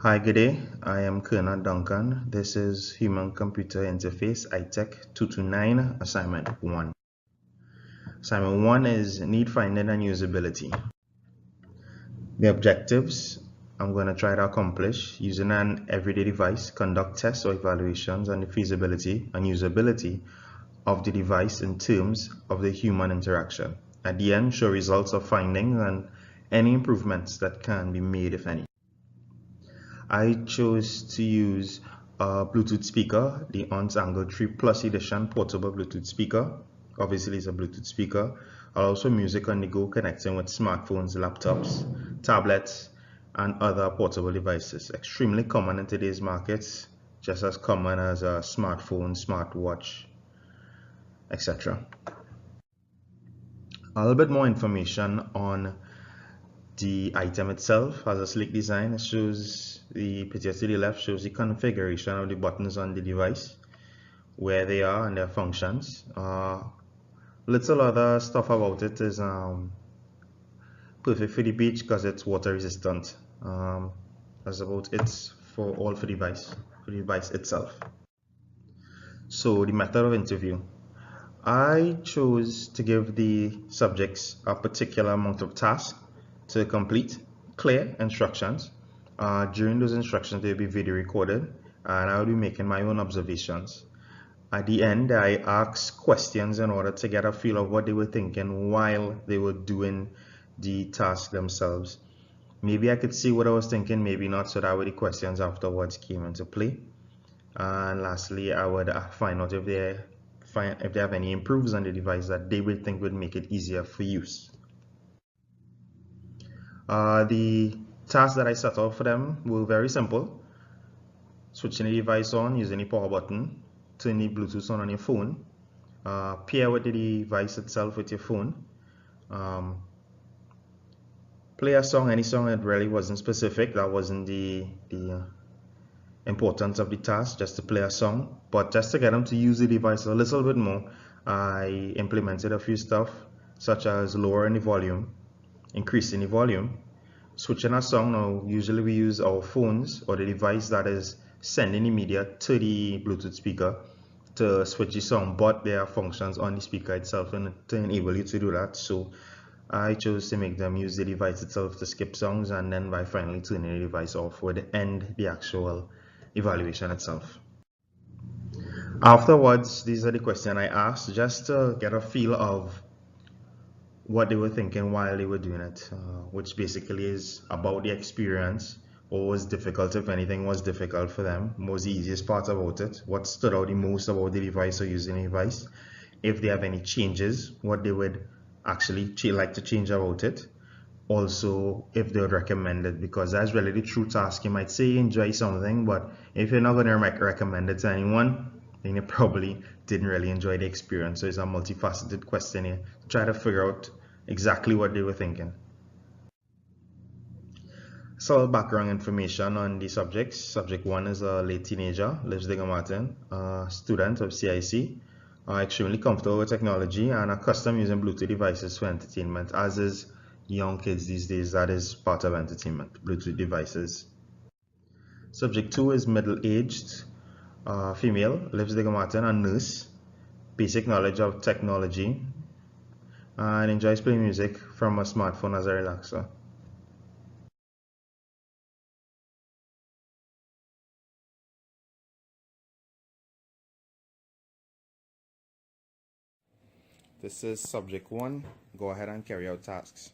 Hi, good day. I am Colonel Duncan. This is Human Computer Interface Itec229 Assignment 1. Assignment 1 is Need Finding and Usability. The objectives I'm going to try to accomplish using an everyday device, conduct tests or evaluations on the feasibility and usability of the device in terms of the human interaction. At the end, show results of findings and any improvements that can be made, if any. I chose to use a Bluetooth speaker, the ONS Angle 3 Plus Edition portable Bluetooth speaker. Obviously, it's a Bluetooth speaker. Also, music on the go connecting with smartphones, laptops, tablets, and other portable devices. Extremely common in today's markets, just as common as a smartphone, smartwatch, etc. A little bit more information on the item itself has a sleek design. It shows the picture to the left shows the configuration of the buttons on the device, where they are and their functions. Little other stuff about it is perfect for the beach because it's water resistant. That's about it for the device itself. So the method of interview. I chose to give the subjects a particular amount of task to complete, clear instructions. During those instructions, they'll be video recorded, and I'll be making my own observations. At the end, I asked questions in order to get a feel of what they were thinking while they were doing the task themselves. Maybe I could see what I was thinking, maybe not, so that way the questions afterwards came into play. And lastly, I would find out if they have any improves on the device that they would think would make it easier for use. The tasks that I set out for them were very simple. Switching the device on using the power button, turn the Bluetooth on your phone, pair with the device itself with your phone, play a song, any song. It really wasn't specific. That wasn't the importance of the task, just to play a song. But just to get them to use the device a little bit more, I implemented a few stuff such as lowering the volume, increasing the volume, switching a song. Now usually we use our phones or the device that is sending the media to the Bluetooth speaker to switch the song, but there are functions on the speaker itself and to enable you to do that. So I chose to make them use the device itself to skip songs, and then by finally turning the device off would end the actual evaluation itself. Afterwards, these are the questions I asked just to get a feel of what they were thinking while they were doing it, which basically is about the experience. What was difficult, if anything was difficult for them, what was the easiest part about it, what stood out the most about the device or using the device, if they have any changes, what they would actually like to change about it, also if they would recommend it, because that's really the true task. You might say you enjoy something, but if you're not going to recommend it to anyone, then you probably didn't really enjoy the experience. So it's a multifaceted question here to try to figure out exactly what they were thinking. So background information on the subjects. Subject 1 is a late teenager, lives in Martin, a student of CIC, extremely comfortable with technology and accustomed using Bluetooth devices for entertainment, as is young kids these days. That is part of entertainment, Bluetooth devices. Subject 2 is middle-aged, female, lives in Martin, a nurse, basic knowledge of technology, and enjoys playing music from a smartphone as a relaxer. This is subject 1. Go ahead and carry out tasks.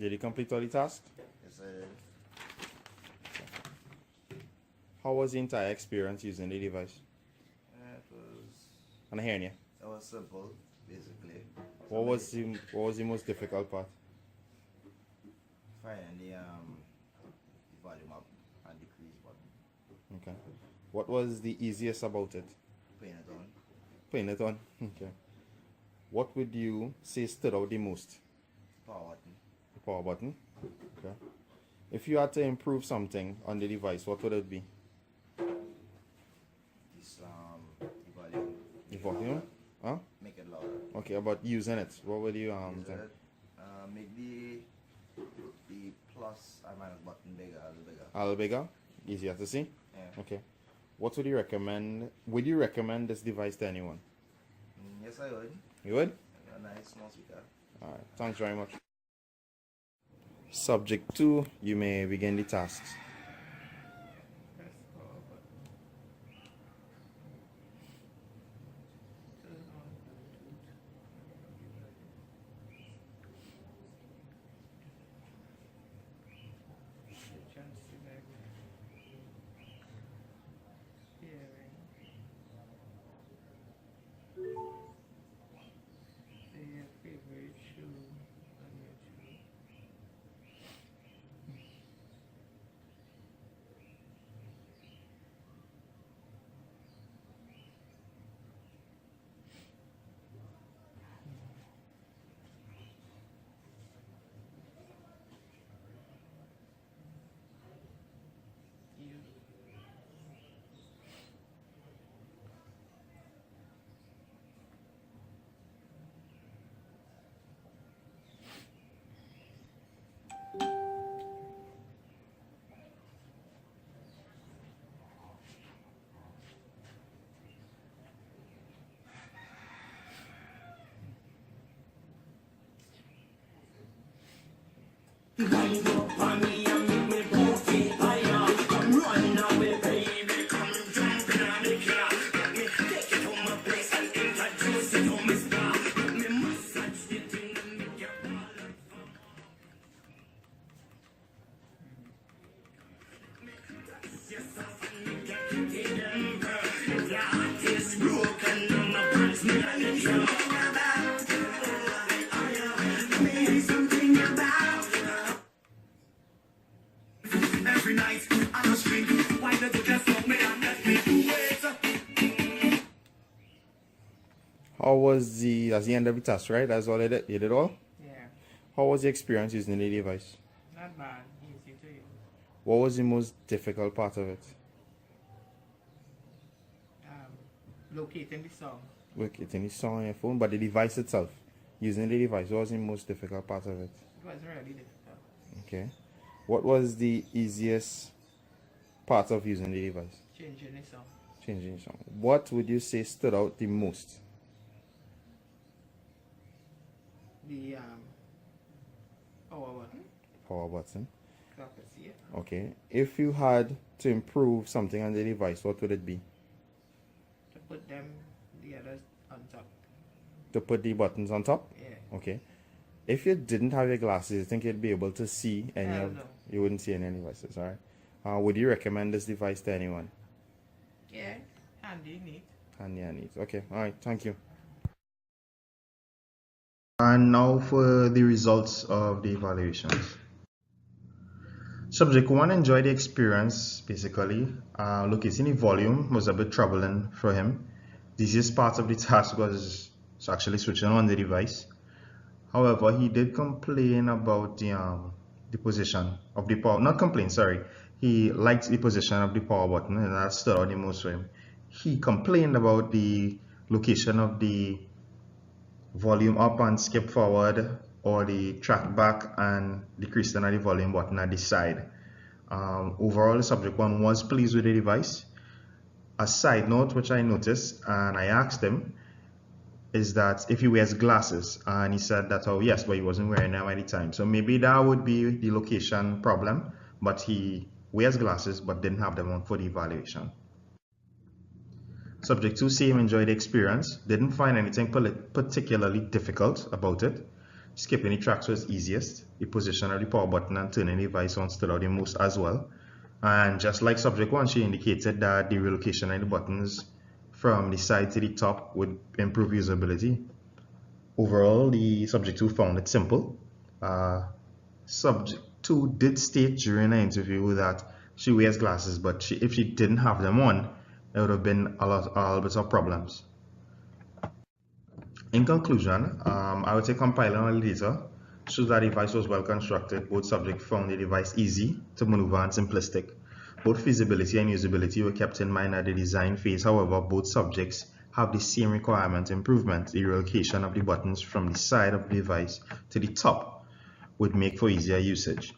Did you complete all the tasks? Yes, I did. How was the entire experience using the device? It was. I'm hearing you. It was simple, basically. What was the most difficult part? Finding the volume up and decrease button. Okay. What was the easiest about it? Putting it on. Putting it on. Okay. What would you say stood out the most? Power button. The power button. Okay. If you had to improve something on the device, what would it be? This the volume. The volume? Huh? Make it louder. Okay, about using it. What would you think? Make the plus and minus button bigger, a little bigger. A little bigger? Easier to see? Yeah. Okay. What would you recommend? Would you recommend this device to anyone? Yes, I would. You would? A nice small speaker. Alright, thanks very much. Subject 2, you may begin the tasks. How was that's the end of the task, right? That's all you did all? Yeah, How was the experience using the device? not bad. Easy to use. What was the most difficult part of it? Locating the song. Locating the song on your phone, but the device itself. Using the device, what was the most difficult part of it? It was really difficult. Okay. What was the easiest part of using the device? Changing the song. Changing the song. What would you say stood out the most? The power button. Power button. Clock is here. Okay. If you had to improve something on the device, what would it be? To put them the others on top. To put the buttons on top? Yeah. Okay. If you didn't have your glasses, you think you'd be able to see any Hell of no. You wouldn't see any devices, alright? Would you recommend this device to anyone? Yeah. Handy, neat. Handy and neat. Okay, alright, thank you. And now for the results of the evaluations. Subject 1 enjoyed the experience, basically. Locating the volume was a bit troubling for him. The easiest part of the task was actually switching on the device. However, he did complain about the position of the power, not complain, sorry. He liked the position of the power button, and that stood out the most for him. He complained about the location of the volume up and skip forward, or the track back and decreasing of the volume button at the side. Overall, the subject 1 was pleased with the device. A side note which I noticed, and I asked him, is that if he wears glasses, and he said that, oh yes, but he wasn't wearing them at the time. So maybe that would be the location problem, but he wears glasses but didn't have them on for the evaluation. Subject 2 same enjoyed the experience, didn't find anything particularly difficult about it. skipping the tracks was easiest. The position of the power button and turning the device on stood out the most as well. And just like subject 1, she indicated that the relocation of the buttons from the side to the top would improve usability. Overall, the subject 2 found it simple. Subject 2 did state during the interview that she wears glasses, but if she didn't have them on, there would have been a little bit of problems. In conclusion, I would say compiling all the data shows that the device was well constructed. Both subjects found the device easy to maneuver and simplistic. Both feasibility and usability were kept in mind at the design phase. However, both subjects have the same requirement improvement. The relocation of the buttons from the side of the device to the top would make for easier usage.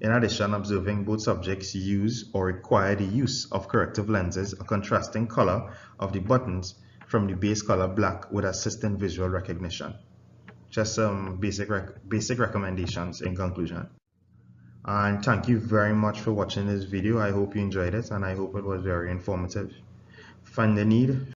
In addition, observing both subjects use or require the use of corrective lenses, a contrasting color of the buttons from the base color black would assist in visual recognition. Just some basic recommendations in conclusion. And thank you very much for watching this video. I hope you enjoyed it and I hope it was very informative. Find the need.